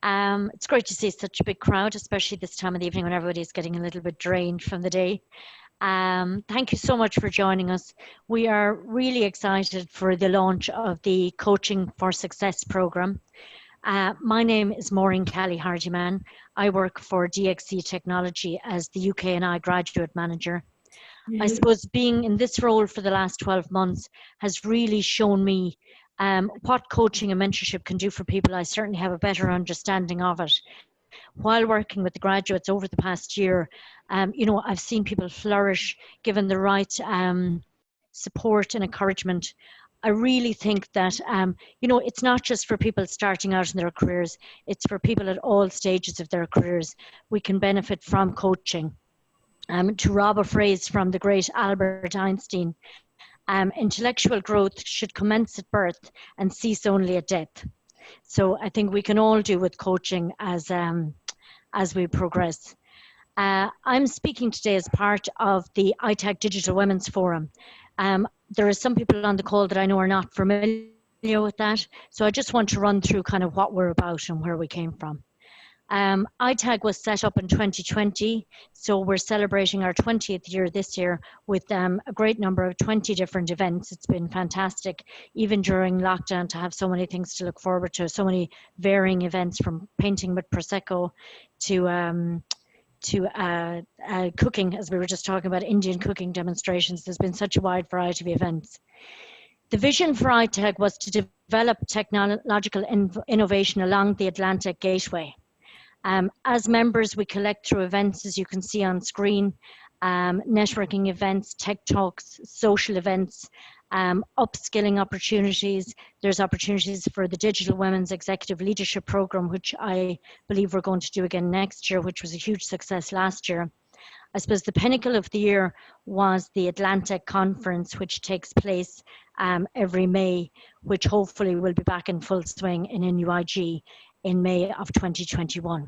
It's great to see such a big crowd, especially this time of the evening when everybody's getting a little bit drained from the day. Thank you so much for joining us. We are really excited for the launch of the Coaching for Success program. My name is Maureen Hardyman. I work for DXC Technology as the UK and I graduate manager. I suppose being in this role for the last 12 months has really shown me what coaching and mentorship can do for people. I certainly have a better understanding of it. While working with the graduates over the past year, I've seen people flourish given the right support and encouragement. I really think that, it's not just for people starting out in their careers, it's for people at all stages of their careers. We can benefit from coaching. To rob a phrase from the great Albert Einstein, intellectual growth should commence at birth and cease only at death. So I think we can all do with coaching as we progress. I'm speaking today as part of the Itech Digital Women's Forum. There are some people on the call that I know are not familiar with that, so I just want to run through kind of what we're about and where we came from. Itech was set up in 2020, so we're celebrating our 20th year this year with a great number of 20 different events. It's been fantastic, even during lockdown, to have so many things to look forward to, so many varying events, from painting with Prosecco to cooking, as we were just talking about, Indian cooking demonstrations. There's been such a wide variety of events. The vision for Itech was to develop technological innovation along the Atlantic Gateway. As members, we collect through events, as you can see on screen, networking events, tech talks, social events, upskilling opportunities. There's opportunities for the Digital Women's Executive Leadership Program, which I believe we're going to do again next year, which was a huge success last year. I suppose the pinnacle of the year was the Atlantic Conference, which takes place every May, which hopefully will be back in full swing in NUIG in May of 2021.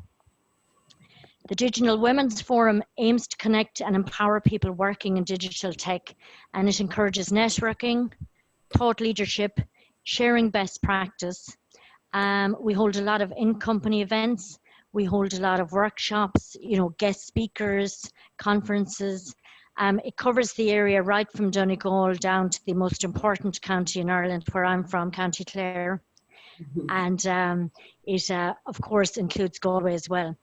The Digital Women's Forum aims to connect and empower people working in digital tech, and it encourages networking, thought leadership, sharing best practice. We hold a lot of in-company events. We hold a lot of workshops, guest speakers, conferences. It covers the area right from Donegal down to the most important county in Ireland, where I'm from, County Clare. And it, of course, includes Galway as well.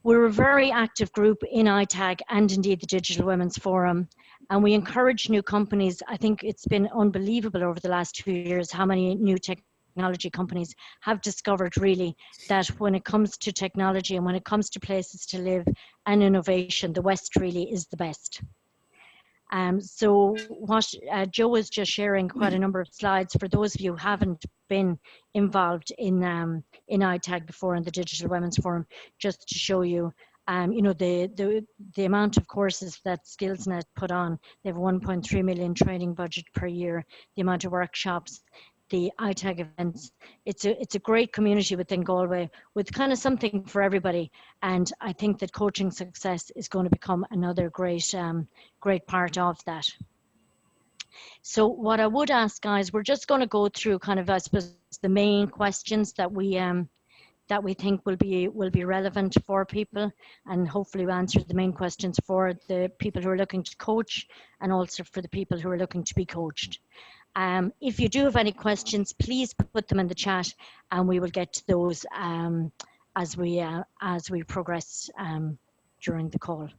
We're a very active group in Itech and indeed the Digital Women's Forum, and we encourage new companies. I think it's been unbelievable over the last 2 years how many new technology companies have discovered really that when it comes to technology and when it comes to places to live and innovation, the West really is the best. So what Joe was just sharing quite a number of slides for those of you who haven't been involved in Itech before in the Digital Women's Forum, just to show you, the amount of courses that SkillsNet put on. They have 1.3 million training budget per year, the amount of workshops, the Itech events. It's a great community within Galway with kind of something for everybody. And I think that coaching success is going to become another great part of that. So what I would ask, guys, we're just going to go through kind of, I suppose, the main questions that we think will be relevant for people, and hopefully we'll answer the main questions for the people who are looking to coach and also for the people who are looking to be coached. If you do have any questions, please put them in the chat, and we will get to those as we progress during the call.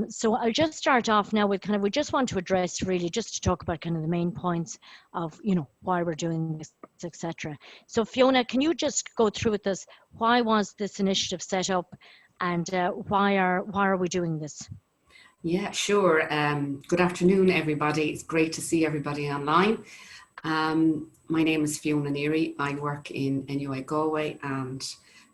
So I'll just start off now with we just want to address really just to talk about kind of the main points of, why we're doing this, etc. So Fiona, can you just go through with us, why was this initiative set up, and why are we doing this? Yeah, sure. Good afternoon, everybody. It's great to see everybody online. My name is Fiona Neary. I work in NUI Galway, and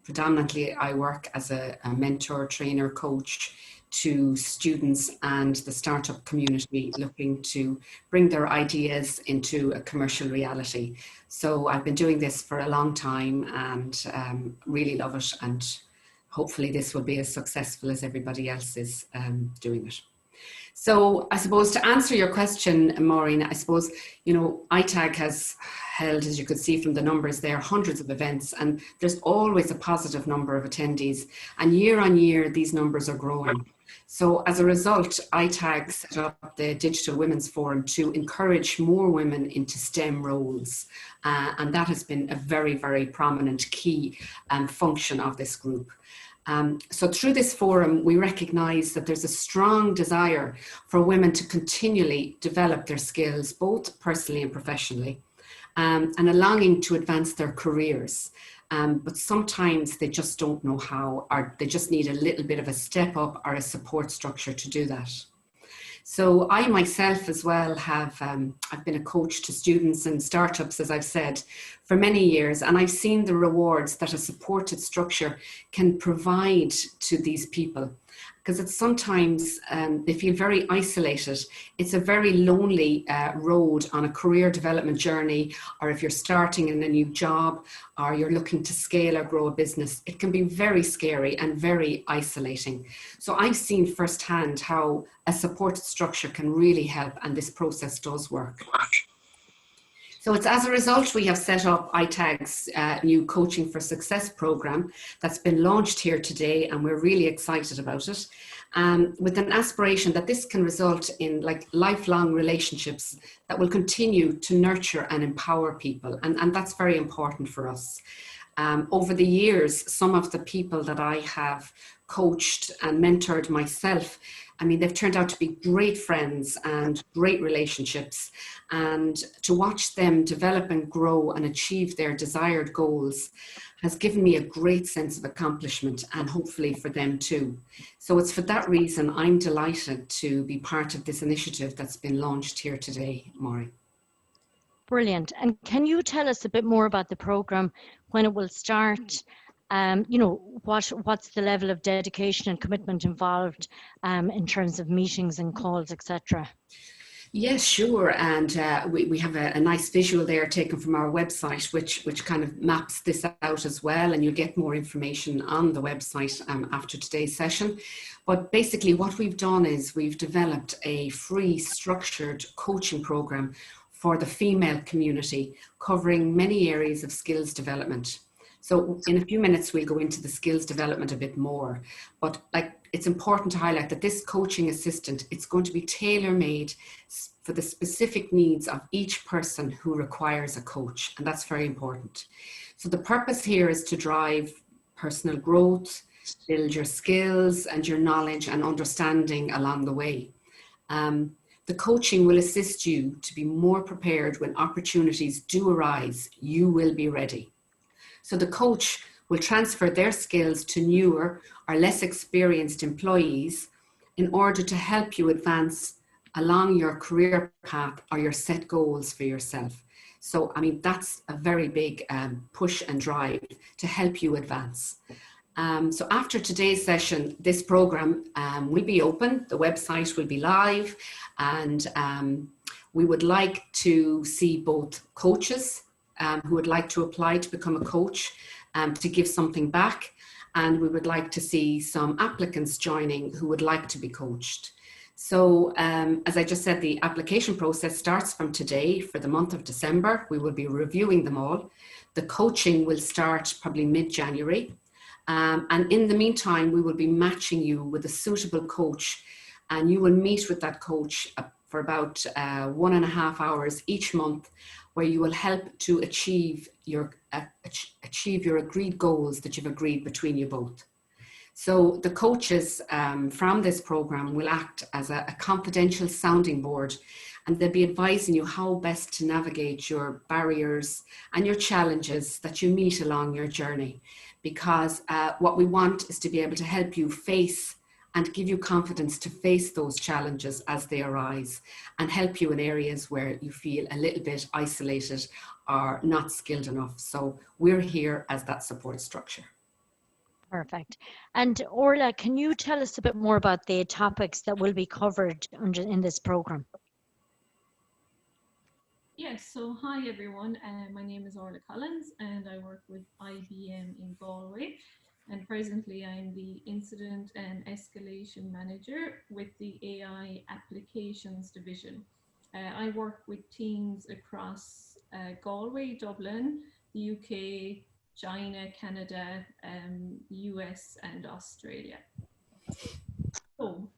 predominantly I work as a mentor, trainer, coach to students and the startup community looking to bring their ideas into a commercial reality. So I've been doing this for a long time and really love it, and hopefully this will be as successful as everybody else is doing it. So I suppose to answer your question, Maureen, I suppose, Itag has held, as you could see from the numbers there, hundreds of events, and there's always a positive number of attendees. And year on year, these numbers are growing. So as a result, Itag set up the Digital Women's Forum to encourage more women into STEM roles. And that has been a very, very prominent key function of this group. So through this forum, we recognise that there's a strong desire for women to continually develop their skills, both personally and professionally, and a longing to advance their careers. But sometimes they just don't know how, or they just need a little bit of a step up or a support structure to do that. So I myself as well have, I've been a coach to students and startups, as I've said, for many years, and I've seen the rewards that a supported structure can provide to these people. Because it's sometimes they feel very isolated. It's a very lonely road on a career development journey, or if you're starting in a new job, or you're looking to scale or grow a business, it can be very scary and very isolating. So I've seen firsthand how a supported structure can really help, and this process does work. So it's as a result we have set up Itag's new Coaching for Success program that's been launched here today, and we're really excited about it, with an aspiration that this can result in lifelong relationships that will continue to nurture and empower people, and that's very important for us. Over the years, some of the people that I have coached and mentored myself, I mean, they've turned out to be great friends and great relationships. And to watch them develop and grow and achieve their desired goals has given me a great sense of accomplishment, and hopefully for them too. So it's for that reason I'm delighted to be part of this initiative that's been launched here today, Maureen. Brilliant. And can you tell us a bit more about the program, when it will start? What's the level of dedication and commitment involved in terms of meetings and calls, etc.? Yes, sure. And we have a nice visual there taken from our website, which kind of maps this out as well. And you'll get more information on the website after today's session. But basically what we've done is we've developed a free structured coaching program for the female community, covering many areas of skills development. So in a few minutes, we'll go into the skills development a bit more, but it's important to highlight that this coaching assistant, it's going to be tailor-made for the specific needs of each person who requires a coach, and that's very important. So the purpose here is to drive personal growth, build your skills and your knowledge and understanding along the way. The coaching will assist you to be more prepared when opportunities do arise. You will be ready. So the coach will transfer their skills to newer or less experienced employees in order to help you advance along your career path or your set goals for yourself. So, I mean, that's a very big push and drive to help you advance. So after today's session, this program will be open, the website will be live, and we would like to see both coaches who would like to apply to become a coach to give something back, and we would like to see some applicants joining who would like to be coached. So as I just said, the application process starts from today for the month of December. We will be reviewing them all. The coaching will start probably mid-January. And in the meantime, we will be matching you with a suitable coach, and you will meet with that coach for about 1.5 hours each month, where you will help to achieve your agreed goals that you've agreed between you both. So the coaches from this program will act as a confidential sounding board, and they'll be advising you how best to navigate your barriers and your challenges that you meet along your journey. Because what we want is to be able to help you face and give you confidence to face those challenges as they arise, and help you in areas where you feel a little bit isolated or not skilled enough. So we're here as that support structure. Perfect. And Orla, can you tell us a bit more about the topics that will be covered in this program? Yes, so hi everyone, my name is Orla Collins and I work with IBM in Galway. and presently I'm the Incident and Escalation Manager with the AI Applications Division. I work with teams across Galway, Dublin, the UK, China, Canada, the US, and Australia. So,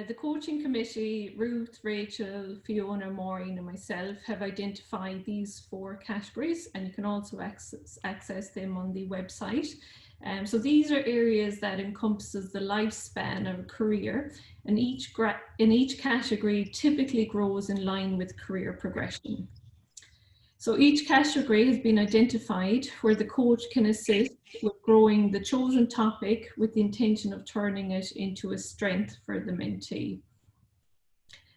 the coaching committee, Ruth, Rachel, Fiona, Maureen, and myself have identified these 4 categories, and you can also access them on the website. So these are areas that encompasses the lifespan of a career, and each category typically grows in line with career progression. So each category has been identified where the coach can assist with growing the chosen topic with the intention of turning it into a strength for the mentee.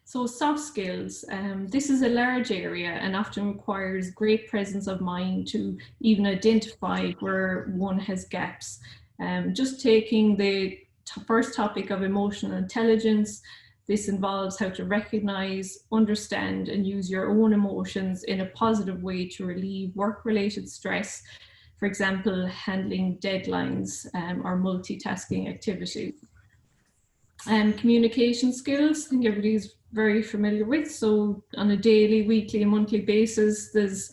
So soft skills, this is a large area and often requires great presence of mind to even identify where one has gaps. Just taking the first topic of emotional intelligence, this involves how to recognize, understand, and use your own emotions in a positive way to relieve work-related stress, for example, handling deadlines or multitasking activities. Communication skills, I think everybody's very familiar with. So on a daily, weekly, and monthly basis, there's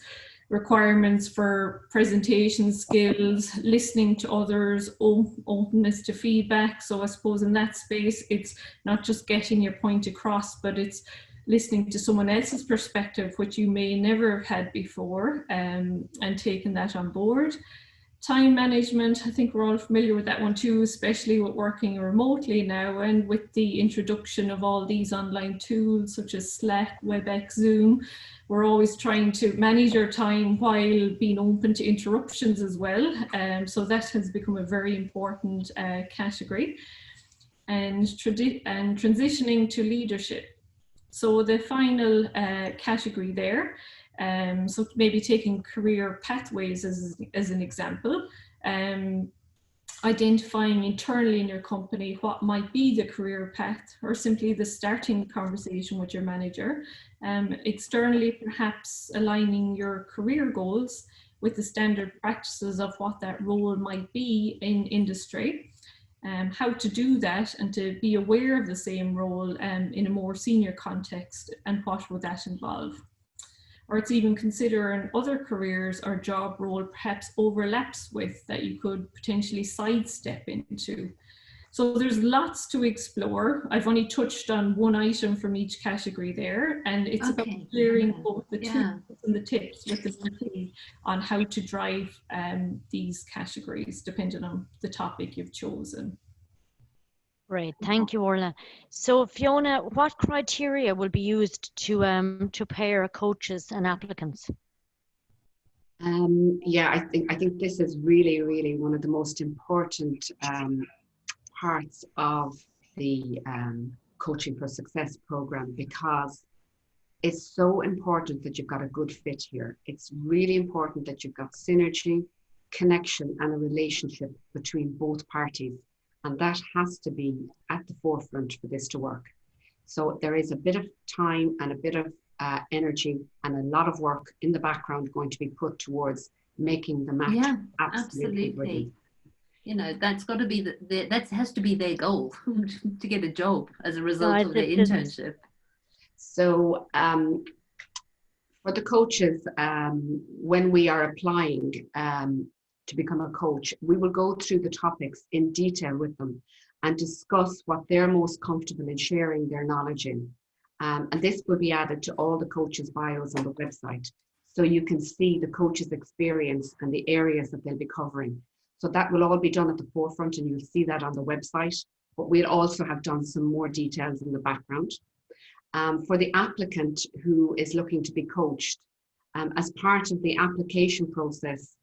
requirements for presentation skills, listening to others, openness to feedback. So I suppose in that space, it's not just getting your point across, but it's listening to someone else's perspective, which you may never have had before, and taking that on board. Time management, I think we're all familiar with that one too, especially with working remotely now and with the introduction of all these online tools such as Slack, WebEx, Zoom. We're always trying to manage our time while being open to interruptions as well. So that has become a very important category. And transitioning to leadership. So the final category there, so maybe taking career pathways as an example, identifying internally in your company what might be the career path, or simply the starting conversation with your manager. Externally, perhaps aligning your career goals with the standard practices of what that role might be in industry. How to do that and to be aware of the same role in a more senior context, and what would that involve? Or it's even considering other careers or job role perhaps overlaps with that you could potentially sidestep into. So there's lots to explore. I've only touched on one item from each category there, and it's about clearing both the tools and the tips with the mentee on how to drive these categories depending on the topic you've chosen. Great, thank you, Orla. So Fiona, what criteria will be used to pair coaches and applicants? Yeah, I think this is really one of the most important parts of the Coaching for Success program, because it's so important that you've got a good fit here. It's really important that you've got synergy, connection, and a relationship between both parties. And that has to be at the forefront for this to work. So there is a bit of time and a bit of energy and a lot of work in the background going to be put towards making the match absolutely brilliant. You know, that's got to be that has to be their goal to get a job as a result of their internship. So for the coaches, when we are applying to become a coach, we will go through the topics in detail with them and discuss what they're most comfortable in sharing their knowledge in. And this will be added to all the coaches' bios on the website, so you can see the coach's experience and the areas that they'll be covering. So that will all be done at the forefront, and you'll see that on the website, but we'll also have done some more details in the background. For the applicant who is looking to be coached, as part of the application process,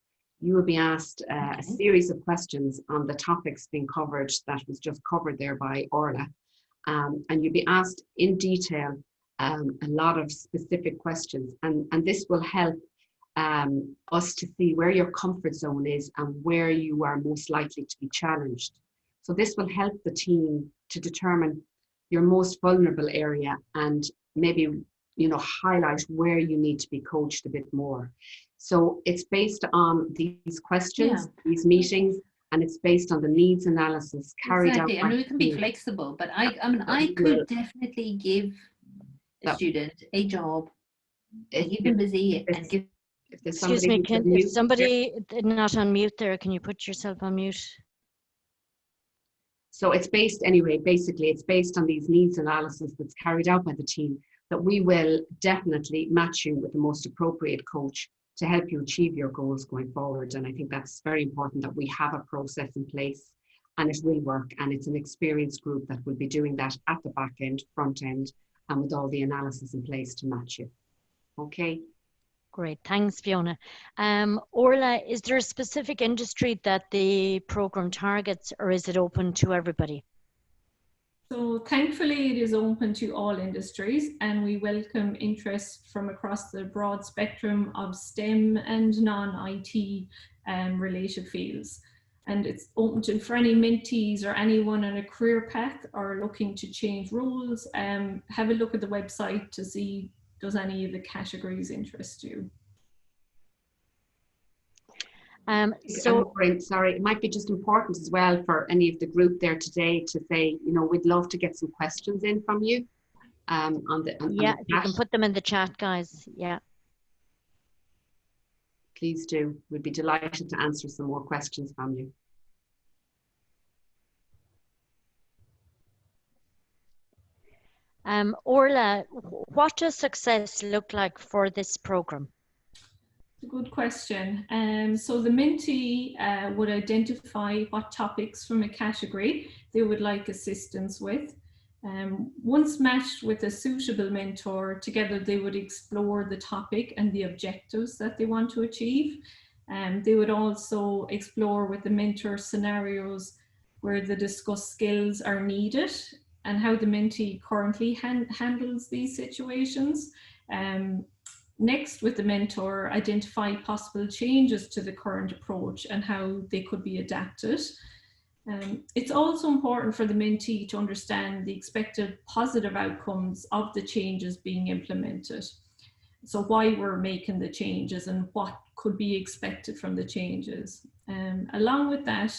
you will be asked a series of questions on the topics being covered that was just covered there by Orla. And you'll be asked in detail a lot of specific questions. And this will help us to see where your comfort zone is and where you are most likely to be challenged. So this will help the team to determine your most vulnerable area and maybe, you know, highlight where you need to be coached a bit more. So it's based on these questions, these meetings, and it's based on the needs analysis carried out. Exactly. I mean, we can be flexible, but I could definitely give a student a job, keep them busy, and give. Excuse me, if somebody not on mute there, can you put yourself on mute? So it's based anyway, basically it's based on these needs analysis that's carried out by the team, that we will definitely match you with the most appropriate coach to help you achieve your goals going forward. And I think that's very important, that we have a process in place and it will work. And it's an experienced group that will be doing that at the back end, front end, and with all the analysis in place to match you. Okay. Great, thanks, Fiona. Orla, is there a specific industry that the program targets, or is it open to everybody? So thankfully it is open to all industries, and we welcome interest from across the broad spectrum of STEM and non-IT related fields. And it's open for any mentees or anyone on a career path or looking to change roles. Have a look at the website to see, does any of the categories interest you? Sorry, it might be just important as well for any of the group there today to say, you know, we'd love to get some questions in from you. You can put them in the chat, guys. Yeah. Please do. We'd be delighted to answer some more questions from you. Orla, what does success look like for this program? Good question. So the Mentee would identify what topics from a category they would like assistance with. Once matched with a suitable mentor, together they would explore the topic and the objectives that they want to achieve. They would also explore with the mentor scenarios where the discussed skills are needed and how the mentee currently handles these situations. Next, with the mentor, identify possible changes to the current approach and how they could be adapted. It's also important for the mentee to understand the expected positive outcomes of the changes being implemented. So why we're making the changes and what could be expected from the changes. Along with that,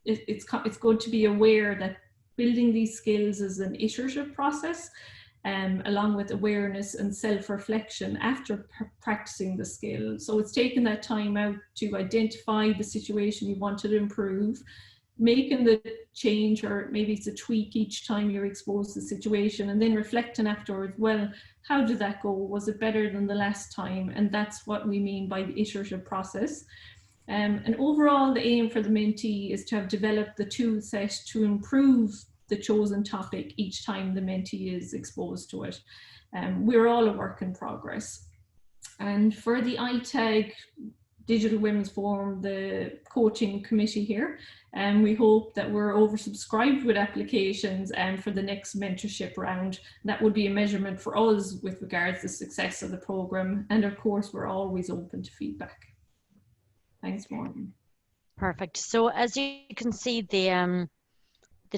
it's good to be aware that building these skills is an iterative process, along with awareness and self-reflection after practicing the skill. So it's taking that time out to identify the situation you want to improve, making the change, or maybe it's a tweak each time you're exposed to the situation, and then reflecting afterwards, well, how did that go? Was it better than the last time? And that's what we mean by the iterative process. And overall, the aim for the mentee is to have developed the tool set to improve the chosen topic each time the mentee is exposed to it. We're all a work in progress. And for the Itech Digital Women's Forum, the coaching committee here, we hope that we're oversubscribed with applications for the next mentorship round. That would be a measurement for us with regards to the success of the program. And of course, we're always open to feedback. Thanks, Maureen. Perfect. So as you can see, the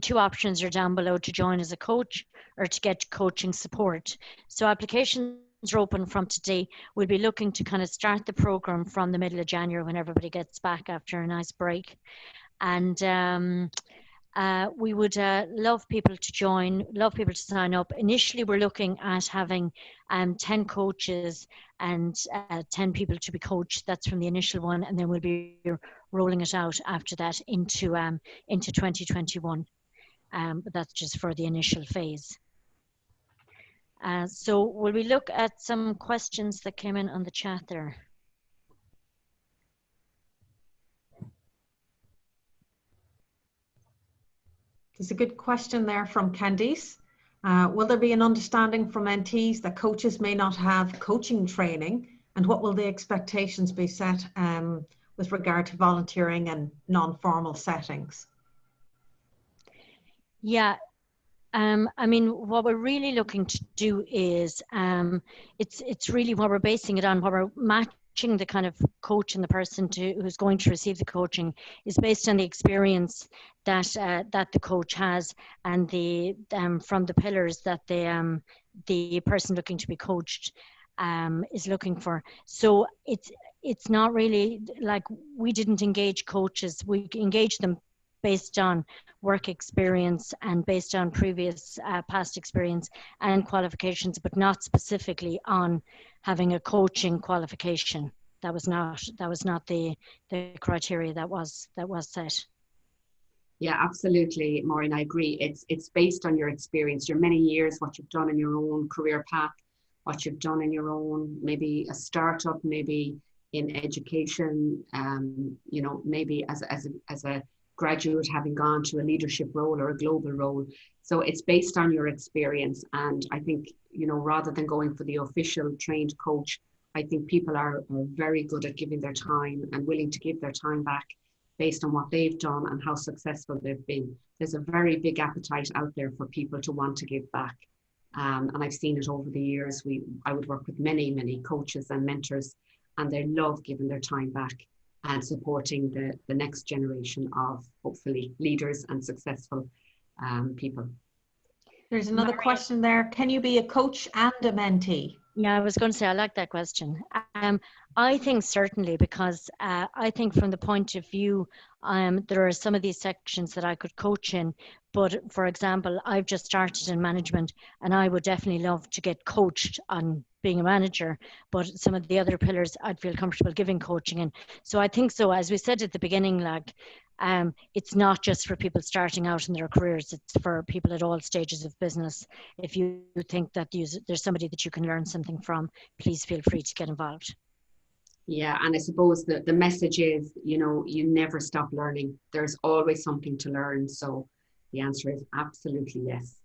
two options are down below to join as a coach or to get coaching support. So applications are open from today. We'll be looking to kind of start the program from the middle of January when everybody gets back after a nice break. And we would love people to join, love people to sign up. Initially, we're looking at having 10 coaches and 10 people to be coached. That's from the initial one, and then we'll be rolling it out after that into 2021. But that's just for the initial phase. So will we look at some questions that came in on the chat there? There's a good question there from Candice. Will there be an understanding from mentees that coaches may not have coaching training, and what will the expectations be set with regard to volunteering and non-formal settings? Yeah, I mean, what we're really looking to do is, it's really what we're basing it on, what we're matching the kind of coach and the person who's going to receive the coaching is based on the experience that that the coach has, and the from the pillars that the person looking to be coached is looking for. So it's not really like, we didn't engage coaches. We engaged them based on work experience and based on previous past experience and qualifications, but not specifically on having a coaching qualification. That was not the criteria that was set. Yeah, absolutely, Maureen, I agree. It's based on your experience, your many years, what you've done in your own career path, what you've done in your own, maybe a startup, maybe in education, you know, maybe as a graduate having gone to a leadership role or a global role. So it's based on your experience. And I think, you know, rather than going for the official trained coach, I think people are very good at giving their time and willing to give their time back based on what they've done and how successful they've been. There's a very big appetite out there for people to want to give back. And I've seen it over the years. I would work with many coaches and mentors, and they love giving their time back and supporting the next generation of hopefully leaders and successful people. There's another question there. Can you be a coach and a mentee? Yeah, I was going to say, I like that question. I think certainly, because I think from the point of view, there are some of these sections that I could coach in, but for example, I've just started in management and I would definitely love to get coached on being a manager, but some of the other pillars I'd feel comfortable giving coaching in. So I think so, as we said at the beginning, like, it's not just for people starting out in their careers, it's for people at all stages of business. If you think that there's somebody that you can learn something from, please feel free to get involved. Yeah, and I suppose the message is, you know, you never stop learning. There's always something to learn. So the answer is absolutely yes.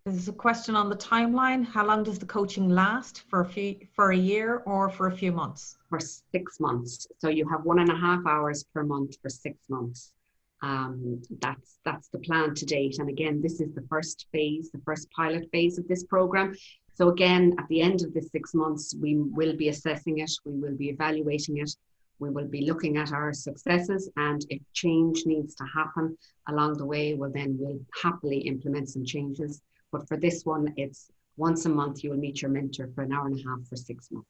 There's a question on the timeline. How long does the coaching last? For a year or for a few months? For 6 months. So you have 1.5 hours per month for 6 months. That's the plan to date. And again, this is the first phase, the first pilot phase of this program. So again, at the end of the 6 months, we will be assessing it. We will be evaluating it. We will be looking at our successes, and if change needs to happen along the way, well, then we'll happily implement some changes. But for this one, it's once a month, you will meet your mentor for 1.5 hours for 6 months.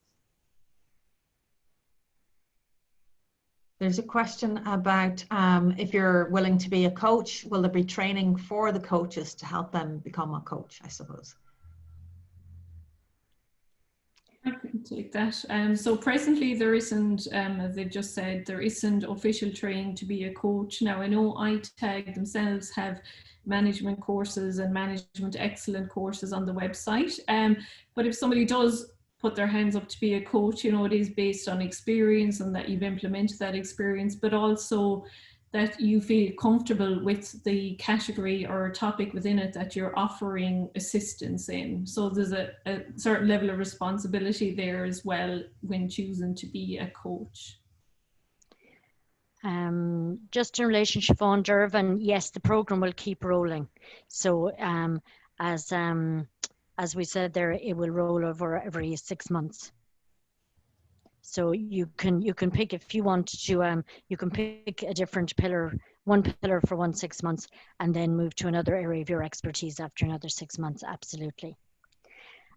There's a question about if you're willing to be a coach, will there be training for the coaches to help them become a coach, I suppose? I can take that. So presently there isn't, as they just said, there isn't official training to be a coach. Now I know Itech themselves have management courses and management excellent courses on the website. But if somebody does put their hands up to be a coach, you know, it is based on experience and that you've implemented that experience, but also that you feel comfortable with the category or topic within it that you're offering assistance in. So there's a certain level of responsibility there as well when choosing to be a coach. Just in relation to Siobhan Dervan, yes, the program will keep rolling. So as we said there, it will roll over every 6 months. So you can pick, if you want to, you can pick a different pillar, one pillar for 6 months, and then move to another area of your expertise after another 6 months. Absolutely.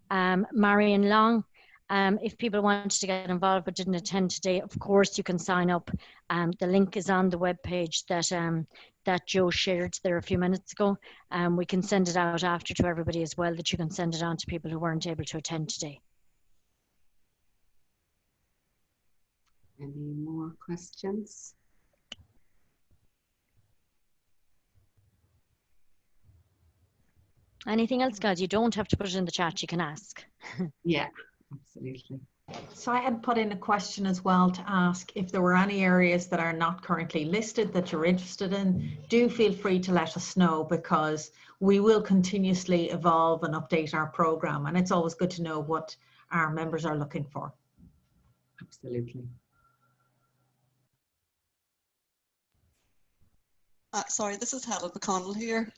Marion Long, if people wanted to get involved but didn't attend today, of course you can sign up. The link is on the webpage that Joe shared there a few minutes ago. We can send it out after to everybody as well, that you can send it on to people who weren't able to attend today. Any more questions? Anything else, guys? You don't have to put it in the chat, you can ask. Yeah, absolutely. So I had put in a question as well to ask if there were any areas that are not currently listed that you're interested in. Do feel free to let us know, because we will continuously evolve and update our program, and it's always good to know what our members are looking for. Absolutely. Sorry, this is Helen McConnell here.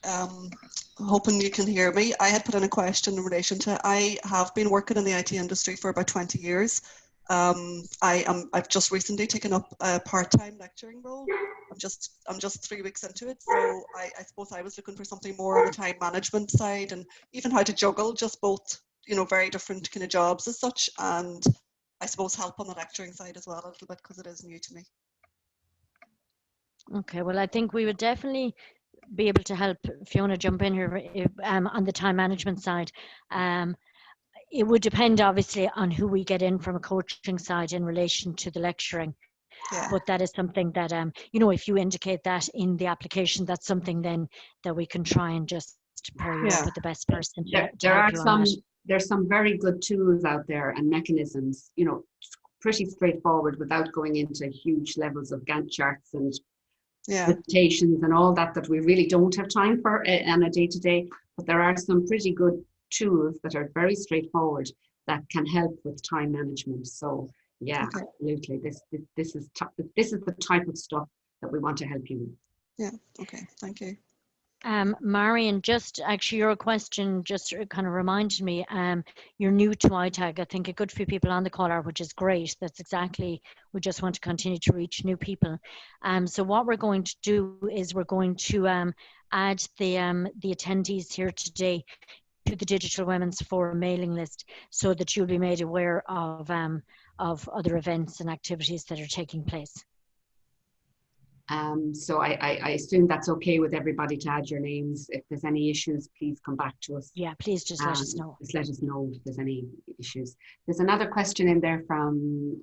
Hoping you can hear me. I had put in a question in relation to, I have been working in the IT industry for about 20 years. I've just recently taken up a part-time lecturing role. I'm just 3 weeks into it, so I suppose I was looking for something more on the time management side, and even how to juggle just both, you know, very different kind of jobs as such. And I suppose, help on the lecturing side as well a little bit, because it is new to me. Okay, well, I think we would definitely be able to help. Fiona, jump in here on the time management side. It would depend obviously on who we get in from a coaching side in relation to the lecturing. Yeah. But that is something that, you know, if you indicate that in the application, that's something then that we can try and just pair you up with the best person to There help are you on that. there's some very good tools out there and mechanisms, you know, pretty straightforward without going into huge levels of Gantt charts and presentations and all that we really don't have time for on a day-to-day. But there are some pretty good tools that are very straightforward that can help with time management. So yeah, absolutely. This is the type of stuff that we want to help you with. Yeah. Okay. Thank you. Marion, just actually your question just kind of reminded me, you're new to Itech. I think a good few people on the call are, which is great. That's exactly, we just want to continue to reach new people. So what we're going to do is we're going to add the attendees here today to the Digital Women's Forum mailing list so that you'll be made aware of other events and activities that are taking place. So I assume that's okay with everybody to add your names. If there's any issues, please come back to us. Yeah, please just let us know. Just let us know if there's any issues. There's another question in there from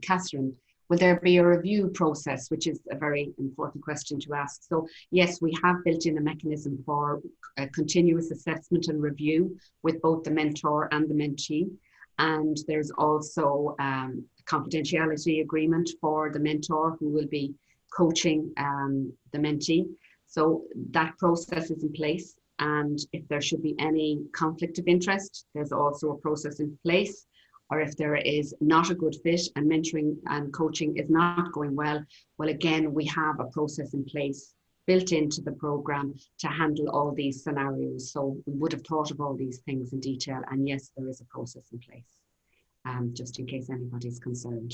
Catherine. Will there be a review process, which is a very important question to ask. So yes, we have built in a mechanism for a continuous assessment and review with both the mentor and the mentee. And there's also a confidentiality agreement for the mentor who will be coaching the mentee. So that process is in place. And if there should be any conflict of interest, there's also a process in place. Or if there is not a good fit and mentoring and coaching is not going well, well, again, we have a process in place built into the program to handle all these scenarios. So we would have thought of all these things in detail. And yes, there is a process in place, just in case anybody's concerned.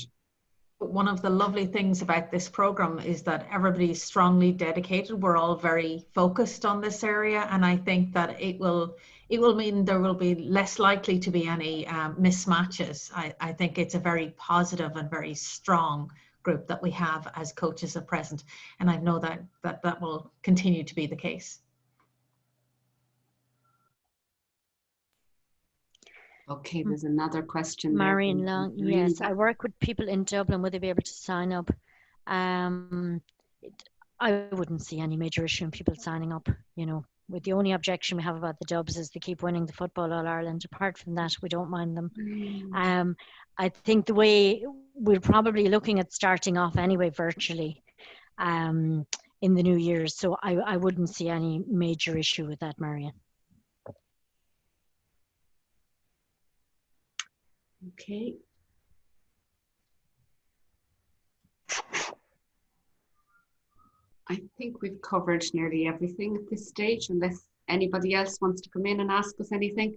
One of the lovely things about this program is that everybody's strongly dedicated. We're all very focused on this area, and I think that it will mean there will be less likely to be any mismatches. I think it's a very positive and very strong group that we have as coaches at present, and I know that will continue to be the case. Okay, there's another question. Maureen Long, yes, I work with people in Dublin. Would they be able to sign up? I wouldn't see any major issue in people signing up, you know. With the only objection we have about the Dubs is they keep winning the Football All-Ireland. Apart from that, we don't mind them. I think the way we're probably looking at starting off anyway virtually in the new year. So I wouldn't see any major issue with that, Marion. Okay. I think we've covered nearly everything at this stage, unless anybody else wants to come in and ask us anything,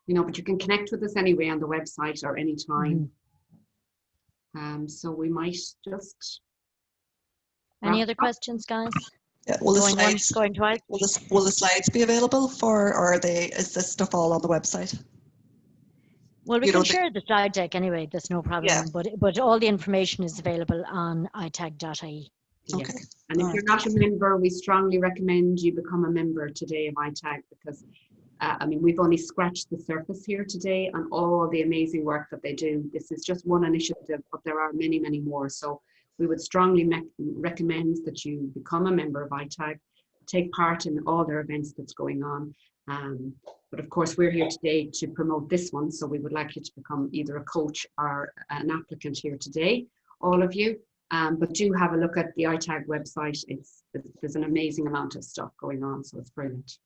you know, but you can connect with us anyway on the website or anytime. So we might just... Any other questions, guys? Yeah, will Going once, going twice? Will the slides be available for, or is this stuff all on the website? Well, we can share the slide deck anyway, there's no problem, yeah. But all the information is available on itag.ie. Okay. Yes. And if you're not a member, we strongly recommend you become a member today of Itech, because I mean, we've only scratched the surface here today on all the amazing work that they do. This is just one initiative, but there are many, many more. So we would strongly recommend that you become a member of Itech, take part in all their events that's going on. But of course, we're here today to promote this one. So we would like you to become either a coach or an applicant here today, all of you. But do have a look at the Itag website. There's an amazing amount of stuff going on, so it's brilliant.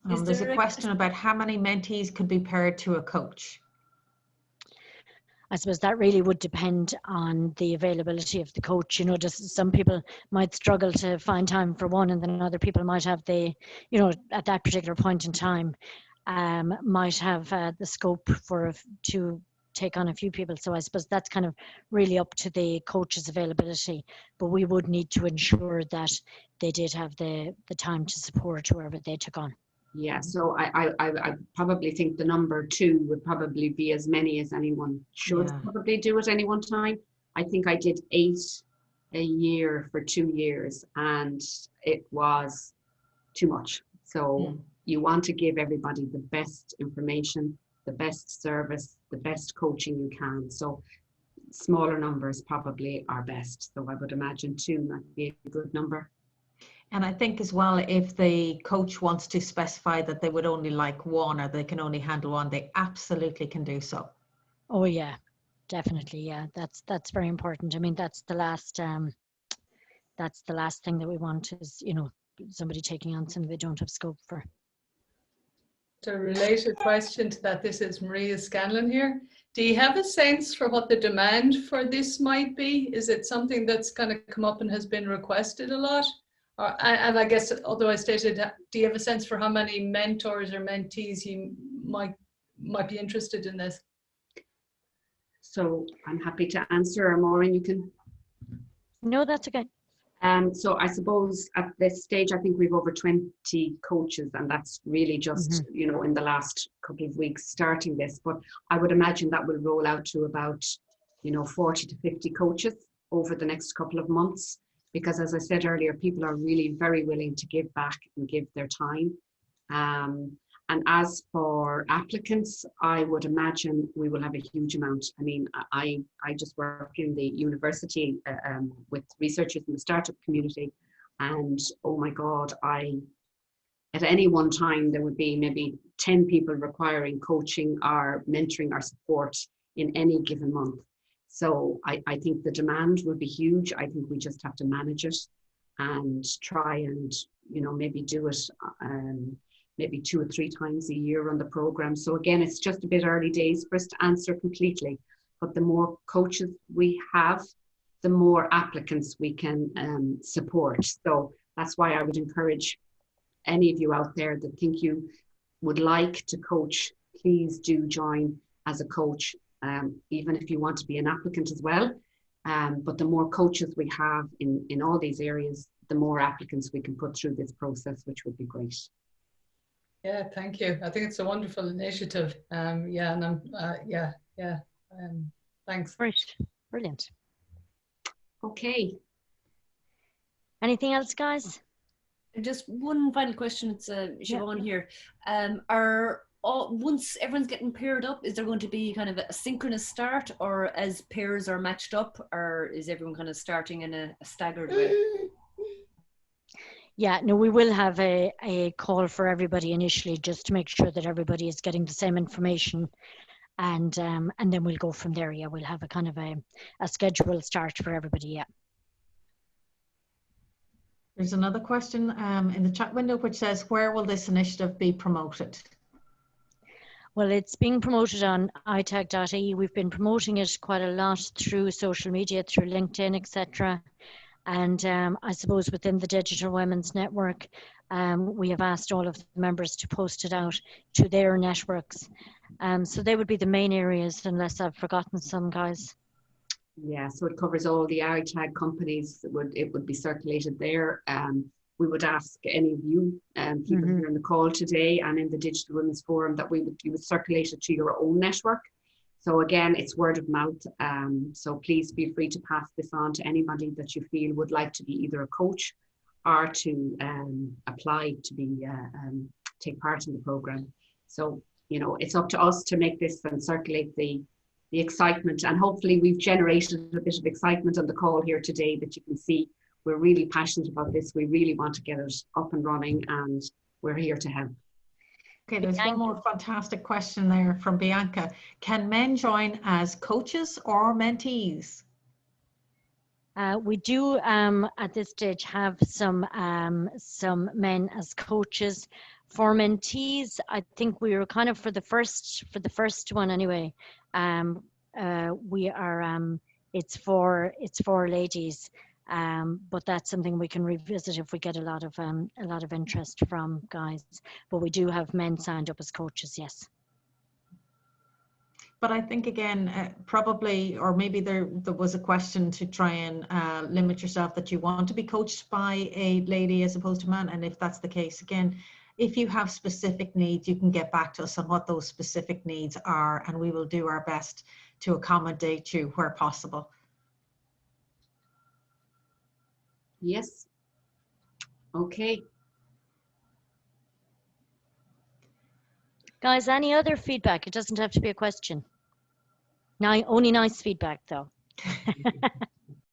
There's a question about how many mentees could be paired to a coach. I suppose that really would depend on the availability of the coach. You know, just some people might struggle to find time for one, and then other people might have the, you know, at that particular point in time, might have the scope to take on a few people. So I suppose that's kind of really up to the coach's availability, but we would need to ensure that they did have the time to support whoever they took on. Yeah, so I probably think the number 2 would probably be as many as anyone should Yeah. probably do at any one time. I think I did 8 a year for 2 years, and it was too much. So you want to give everybody the best information, the best service, the best coaching you can. So smaller numbers probably are best. So I would imagine 2 might be a good number. And I think as well, if the coach wants to specify that they would only like 1 or they can only handle 1, they absolutely can do so. Oh yeah, definitely. Yeah, that's very important. I mean, that's the last thing that we want is, you know, somebody taking on something they don't have scope for. A related question to that, this is Maria Scanlon here. Do you have a sense for what the demand for this might be? Is it something that's kind of come up and has been requested a lot? And I guess, although I stated, do you have a sense for how many mentors or mentees you might be interested in this? So I'm happy to answer, or Maureen, you can. No, that's okay. So I suppose at this stage, I think we've over 20 coaches, and that's really just, you know, in the last couple of weeks starting this. But I would imagine that will roll out to about, you know, 40 to 50 coaches over the next couple of months. Because as I said earlier, people are really very willing to give back and give their time. And as for applicants, I would imagine we will have a huge amount. I mean, I just work in the university with researchers in the startup community, and oh my God, at any one time there would be maybe 10 people requiring coaching or mentoring or support in any given month. So I think the demand will be huge. I think we just have to manage it and try and, you know, maybe do it maybe 2 or 3 times a year on the program. So again, it's just a bit early days for us to answer completely. But the more coaches we have, the more applicants we can support. So that's why I would encourage any of you out there that think you would like to coach, please do join as a coach. Even if you want to be an applicant as well. But the more coaches we have in all these areas, the more applicants we can put through this process, which would be great. Yeah, thank you. I think it's a wonderful initiative. Yeah, and thanks. Great, brilliant. Okay. Anything else, guys? Just one final question. It's Siobhan here. Once everyone's getting paired up, is there going to be kind of a synchronous start, or as pairs are matched up, or is everyone kind of starting in a staggered way? Yeah, no, we will have a call for everybody initially, just to make sure that everybody is getting the same information, and then we'll go from there. Yeah, we'll have a kind of a scheduled start for everybody. Yeah. There's another question in the chat window which says, where will this initiative be promoted? Well, it's being promoted on itag.ie. We've been promoting it quite a lot through social media, through LinkedIn, etc. And I suppose within the Digital Women's Network, we have asked all of the members to post it out to their networks. So they would be the main areas, unless I've forgotten some, guys. Yeah, so it covers all the Itag companies. It would be circulated there. We would ask any of you people here on the call today and in the Digital Women's Forum that you would circulate it to your own network. So again, it's word of mouth. So please feel free to pass this on to anybody that you feel would like to be either a coach or to apply to be take part in the program. So, you know, it's up to us to make this and circulate the excitement, and hopefully we've generated a bit of excitement on the call here today that you can see. We're really passionate about this. We really want to get it up and running, and we're here to help. Okay, there's one more fantastic question there from Bianca. Can men join as coaches or mentees? We do at this stage have some men as coaches. For mentees, I think we were kind of for the first one anyway. We are it's for ladies. But that's something we can revisit if we get a lot of interest from guys. But we do have men signed up as coaches, yes. But I think again, probably, or maybe there was a question to try and limit yourself that you want to be coached by a lady as opposed to a man. And if that's the case, again, if you have specific needs, you can get back to us on what those specific needs are, and we will do our best to accommodate you where possible. Yes. Okay. Guys, any other feedback? It doesn't have to be a question. Only nice feedback, though.